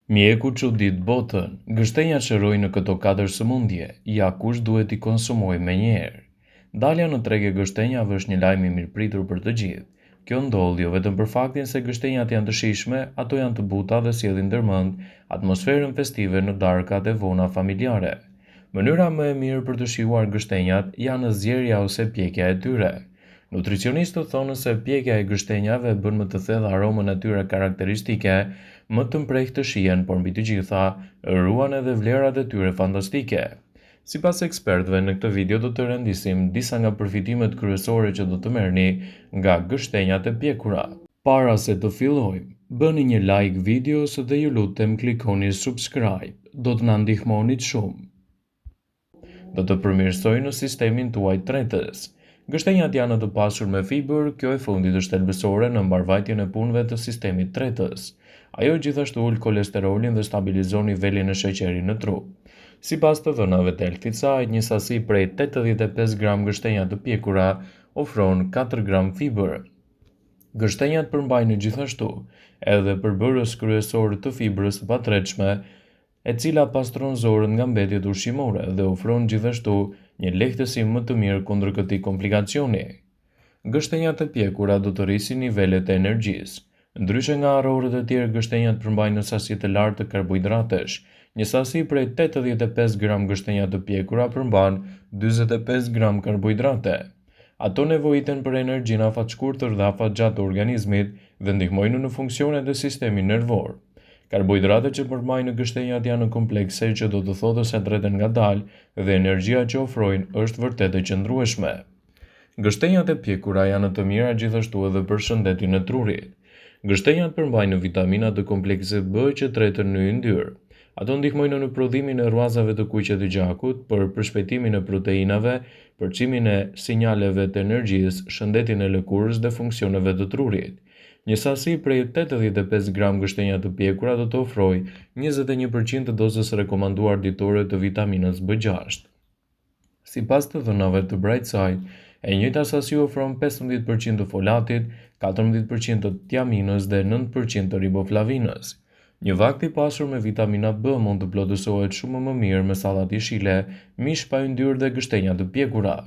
Mjeku çudit botën, gështenja çroi në këto 4 sëmundje, ja kush duhet i konsumoj menjëherë. Dalja në treg e gështenjave është një lajm i mirëpritur për të gjithë. Kjo ndodh jo vetëm për faktin se gështenjat janë të shijshme, ato janë të buta dhe sjellin ndërmend atmosferën festive në darkat e vona familjare. Mënyra më e mirë për të shijuar gështenjat janë zgjerrja ose pjekja e tyre. Nutricionistët thonë se pjekja e gështenjave bën më të thellë aromën e tyre karakteristike, më të mprehtë të shihen, por mbi të gjitha, ruan edhe vlerat e tyre fantastike. Sipas ekspertëve, në këtë video do të rendisim disa nga përfitimet kryesore që do të merrni nga gështenjat e pjekura. Para se të fillojmë, bëni një like videos dhe ju lutem klikoni subscribe, do të na ndihmonit shumë. Do të përmirësojnë në sistemin tuaj tretës. Gështenjat janë të pasur me fibër, kjo e fundit është thelbësore në mbarvajtjen e punëve të sistemit tretës. Ajo gjithashtu ul kolesterolin dhe stabilizon nivelin e sheqerit në trup. Sipas të dhënave të Healthy Side, një sasi prej 85 gram gështenja të pjekura ofron 4 gram fibër. Gështenjat përmbajnë gjithashtu edhe përbërës kryesor të fibrës të patretshme, e cila pastron zorën nga mbetjet ushqimore dhe ofron gjithashtu një lehtësi më të mirë kundër këtij komplikacioni. Gështenjat e pjekura do të rrisin nivelet e energjisë. Ndryshe nga arrorët e tjerë, gështenjat përmbajnë sasi të lartë të karbohidratesh. Një sasi prej 85 gram gështenja të pjekura përmban 45 gram karbohidrate. Ato nevojiten për energjinë afat shkurtër dhe afat gjatë të organizmit dhe ndihmojnë në funksionet e sistemit nervor. Karbohidratet që përmbajnë gështenjat janë komplekse që do të thotë se drejten ngadalë dhe energjia që ofrojnë është vërtet e qëndrueshme. Gështenjat e pjekura janë të mira gjithashtu edhe për shëndetin e trurit. Gështenjat përmbajnë vitamina të komplekse B që tretën në yndyrë. Ato ndihmojnë në prodhimin e ruazave të kuqe të gjakut, për përshpejtimin e proteinave, përçimin e sinjaleve të energjisë, shëndetin e lëkurës dhe funksioneve të trurit. Një sasi prej 85 gram gështenja të pjekura do të ofrojë 21% të dozës rekomanduar ditore të vitaminës B6. Sipas të dhënave të Brightside, e njëjta sasi ofron 15% të folatit, 14% të tiaminës dhe 9% të riboflavinës. Një vakt i pasur me vitamina B mund të plotësohet shumë më mirë me sallat jeshile, mish pa yndyrë dhe gështenja të pjekura.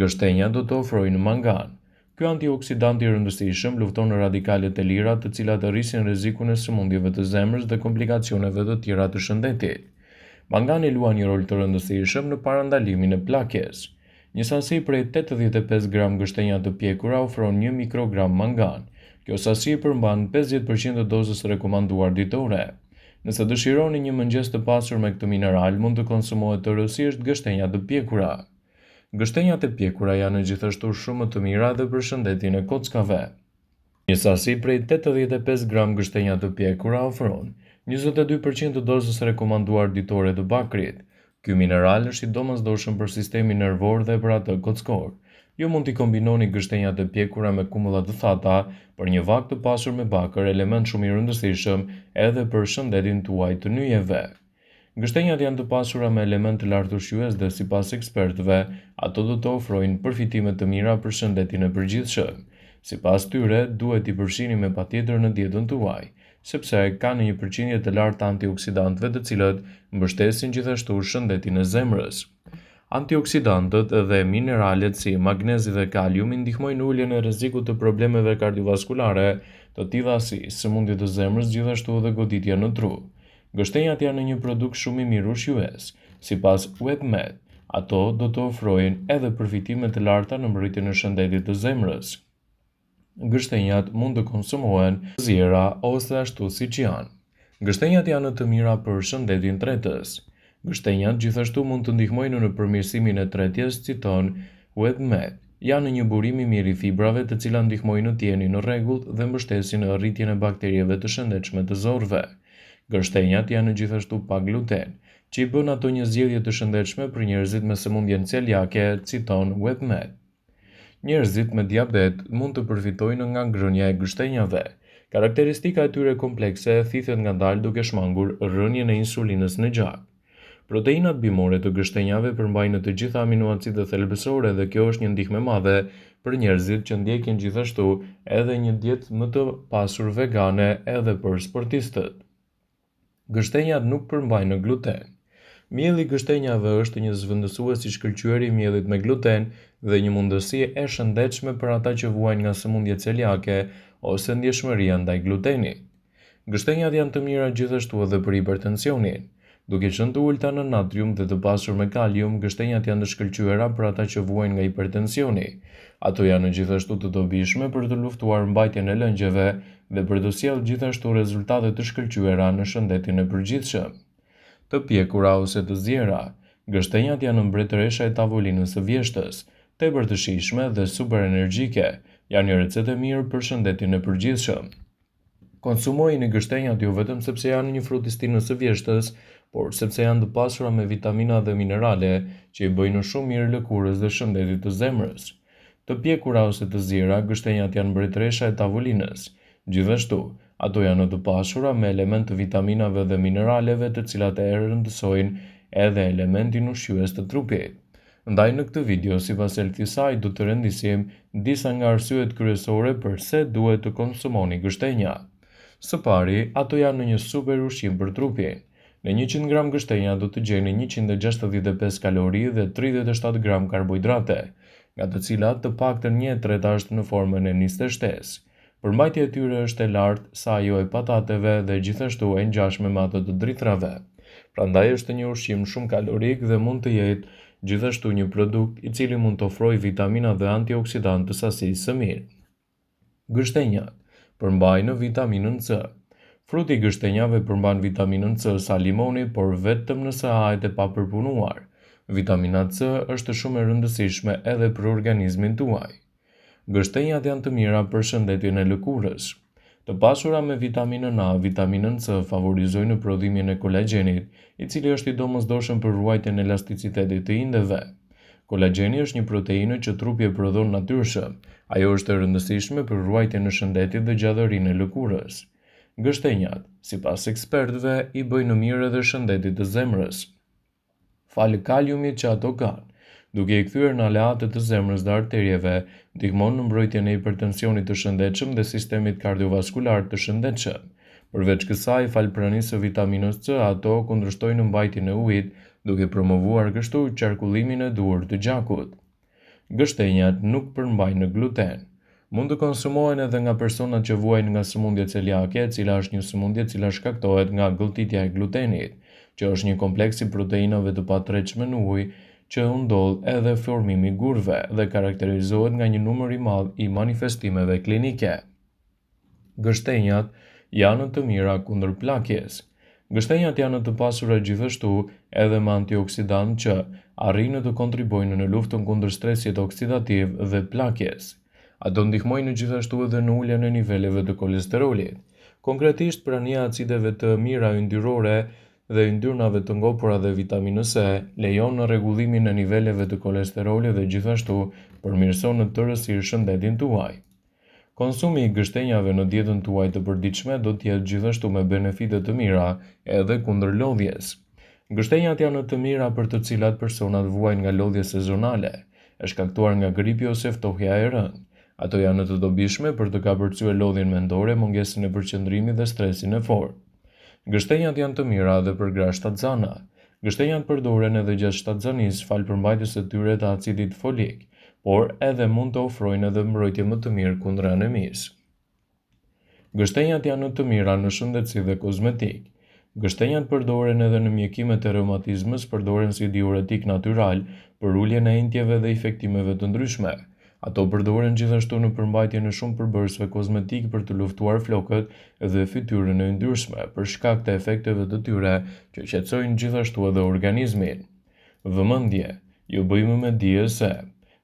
Gështenja do të ofrojnë mangan. Ky antioksidant i rëndësishëm lufton në radikalet e lira, të cilat rrisin rrezikun e sëmundjeve të zemrës dhe komplikacioneve të tjera të shëndetit. Mangani luan një rol të rëndësishëm në parandalimin e plakjes. Një sasi prej 85 gram gështenja të pjekura ofron 1 mikrogram mangan. Kjo sasi përmban 50% të dozës rekomanduar ditore. Nëse dëshironi një mëngjes të pasur me këtë mineral, mund të konsumohet rrësisht gështenja të pjekura. Gështenjat e pjekura janë gjithashtu shumë të mira edhe për shëndetin e kockave. Një sasi prej 85 gram gështenja të pjekura ofron 22% të dozës rekomanduar ditore të bakrit. Ky mineral është i domosdoshëm për sistemin nervor dhe për atë kockor. Ju mund t'i kombinoni gështenjat e pjekura me kumulla të thata për një vakt të pasur me bakër, element shumë i rëndësishëm edhe për shëndetin tuaj të nyjeve. Gështenjat janë të pasura me element të lartë ushqyes dhe sipas ekspertëve, ato do të ofrojnë përfitime të mira për shëndetin e përgjithshëm. Sipas tyre, duhet i përfshini me patjetër në dietën tuaj, sepse kanë një përqindje të lartë antioksidantëve të cilët mbështesin gjithashtu shëndetin e zemrës. Antioksidantët dhe mineralet si magnezi dhe kaliumi ndihmojnë uljen e rrezikut të problemeve kardiovaskulare, të tilla si sëmundjet e zemrës, gjithashtu edhe goditja në tru. Gështenjat janë një produkt shumë i mirë ushqyes. Sipas WebMed, ato do të ofrojnë edhe përfitime të larta në mbërritjen e shëndetit të zemrës. Gështenjat mund të konsumohen zjera ose ashtu siç janë. Gështenjat janë të mira për shëndetin tretës. Gështenjat gjithashtu mund të ndihmojnë në përmirësimin e tretjes, citon WebMed. Janë një burim i mirë i fibrave, të cilat ndihmojnë të jeni në rregull dhe mbështesin në rritjen e bakterieve të shëndetshme të zorëve. Gështenjat janë gjithashtu pa gluten, që i bën ato një zgjedhje të shëndetshme për njerëzit me sëmundjen celiake, citon WebMed. Njerëzit me diabet mund të përfitojnë nga ngrënia e gështenjave. Karakteristika e tyre komplekse thithet ngadalë duke shmangur rrënien e insulinës në gjak. Proteinat bimore të gështenjave përmbajnë të gjitha aminoacidët thelbësore dhe kjo është një ndihmë e madhe për njerëzit që ndjekin gjithashtu edhe një dietë më të pasur vegane edhe për sportistët. Gështenjat nuk përmbajnë gluten. Mielli i gështenjave është një zëvendësues i shkëlqyer i miellit me gluten dhe një mundësi e shëndetshme për ata që vuajnë nga sëmundje celiake ose ndjeshmëria ndaj glutenit. Gështenjat janë të mira gjithashtu edhe për hipertensionin. Duke qenë të ulta në natrium dhe të pasur me kalium, gështenjat janë të shkëlqyera për ata që vuajnë nga hipertensioni. Ato janë gjithashtu të dobishme për të luftuar mbajtjen e lëngjeve dhe për të sjellë gjithashtu rezultate të shkëlqyera në shëndetin e përgjithshëm. Të pjekura ose të zjera, gështenjat janë mbretëresha e tavolinës së vjeshtës, tepër të shijshme dhe super energjike, janë një recetë e mirë për shëndetin e përgjithshëm. Konsumojini gështenjat jo vetëm sepse janë një frut i stinës së vjeshtës, por sepse janë të pasura me vitamina dhe minerale që i bëjnë shumë mirë lëkurës dhe shëndetit të zemrës. Të pjekura ose të zjera, gështenjat janë mbretëresha e tavolinës. Gjithashtu, ato janë të pasura me element të vitaminave dhe mineraleve të cilat e rëndësojnë edhe elementin ushqyes të trupit. Ndaj në këtë video, sipas Elthis saj, do të rendisim disa nga arsyet kryesore pse duhet të konsumoni gështenja. Së pari, ato janë në një super ushqim për trupin. Në 100 gram gështenja do të gjeni 165 kalori dhe 37 gram karbohidrate, nga të cilat të paktën 1/3 është në formën e nisë të shtesë. Përmbajtja e tyre është e lartë sa ajo e patateve dhe gjithashtu e ngjashme me ato të dritrave. Prandaj është një ushqim shumë kalorik dhe mund të jetë gjithashtu një produkt i cili mund të ofrojë vitamina dhe antioksidantë të sasisë së mirë. Gështenjat përmbajnë vitaminën C. Fruti i gështenjave përmban vitaminën C sa limoni, por vetëm nëse hahet e papërpunuar. Vitamina C është shumë e rëndësishme edhe për organizmin tuaj. Gështenjat janë të mira për shëndetjen e lëkurës. Të pasura me vitaminën A, vitaminën C favorizojnë prodhimin e kolagjenit, i cili është i domosdoshëm për ruajtjen e elasticitetit të indeve. Kolagjeni është një proteinë që trupi e prodhon natyrshëm. Ajo është e rëndësishme për ruajtjen e shëndetit dhe gjallërinë e lëkurës. Gështenjat, sipas ekspertëve, i bëjnë mirë edhe shëndetit të zemrës. Falë kaliumit që ato kanë, duke i kthyer në aleatet të zemrës dhe arterieve, ndihmon në mbrojtjen e hipertensionit të shëndetshëm dhe sistemit kardiovaskular të shëndetshëm. Përveç kësaj, falë pranisë së vitaminës C, ato kundërshtojnë mbajtjen e ujit, duke promovuar kështu qarkullimin e duhur të gjakut. Gështenjat nuk përmbajnë gluten. Mund të konsumohen edhe nga personat që vuajnë nga sëmundje celiake, e cila është një sëmundje e cila shkaktohet nga gëlltitja e glutenit, që është një kompleks i proteinave të patërheqshme në ujë që ndodh edhe formimi gurve dhe karakterizohet nga një numër i madh i manifestimeve klinike. Gështenjat janë të mira kundër plakjes. Gështenjat janë të pasura gjithashtu edhe me antioksidantë që arrijnë të kontribuojnë në luftën kundër stresit oksidativ dhe plakjes. Ato ndihmojnë gjithashtu edhe në uljen e niveleve të kolesterolit. Konkretisht, prania e acideve të mira yndyrore dhe yndyrnave të ngopura dhe vitaminës C lejon në rregullimin e niveleve të kolesterolit dhe gjithashtu përmirëson në tërësirë shëndetin tuaj. Konsumi i gështenjave në dietën tuaj të përditshme do të jetë gjithashtu me benefite të mira edhe kundër lodhjes. Gështenjat janë të mira për të cilat personat vuajnë nga lodhje sezonale, e shkaktuar nga gripi ose ftohja e rënë. Ato janë të dobishme për të kapërcyer lodhjen mendore, mungesën e përqendrimit dhe stresin e fortë. Gështenjat janë të mira edhe për gra shtatzana. Gështenjat përdoren edhe gjatë shtatzanisë falë përmbajtjes së tyre të acidit folik, por edhe mund të ofrojnë edhe mbrojtje më të mirë kundër anemisë. Gështenjat janë të mira në shëndetësi dhe kozmetik. Gështenjat përdoren edhe në mjekimet e reumatizmës, përdoren si diuretik natyral për uljen e intjeve dhe infektimeve të ndryshme. Ato përdoren gjithashtu në përmbajtjen e shumë përbërësve kozmetik për të luftuar flokët dhe fytyrën e yndyrshme për shkak të efekteve të tyre që qetësojnë gjithashtu edhe organizmin. Vëmendje, ju bëjmë me dije se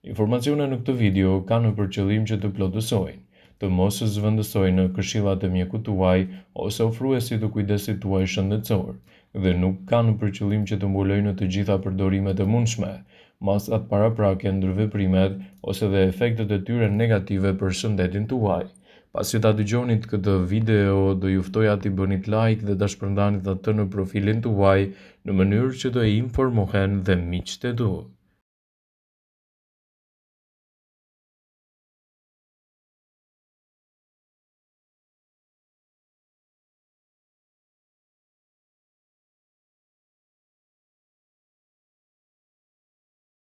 informacionet në këtë video kanë për qëllim që të plotësojnë, të mos zëvendësojnë këshillat e mjekut tuaj ose ofruesit të kujdesit tuaj shëndetësor dhe nuk kanë për qëllim që të mbulojnë të gjitha përdorimet e mundshme, masat paraprake, ndërveprimet ose dhe efektet e tyre negative për shëndetin tuaj. Pasi ta dëgjonit këtë video, do ju ftoja t'i bënit like dhe ta shpërndanit atë në profilin tuaj në mënyrë që të informohen dhe miqtë e tu.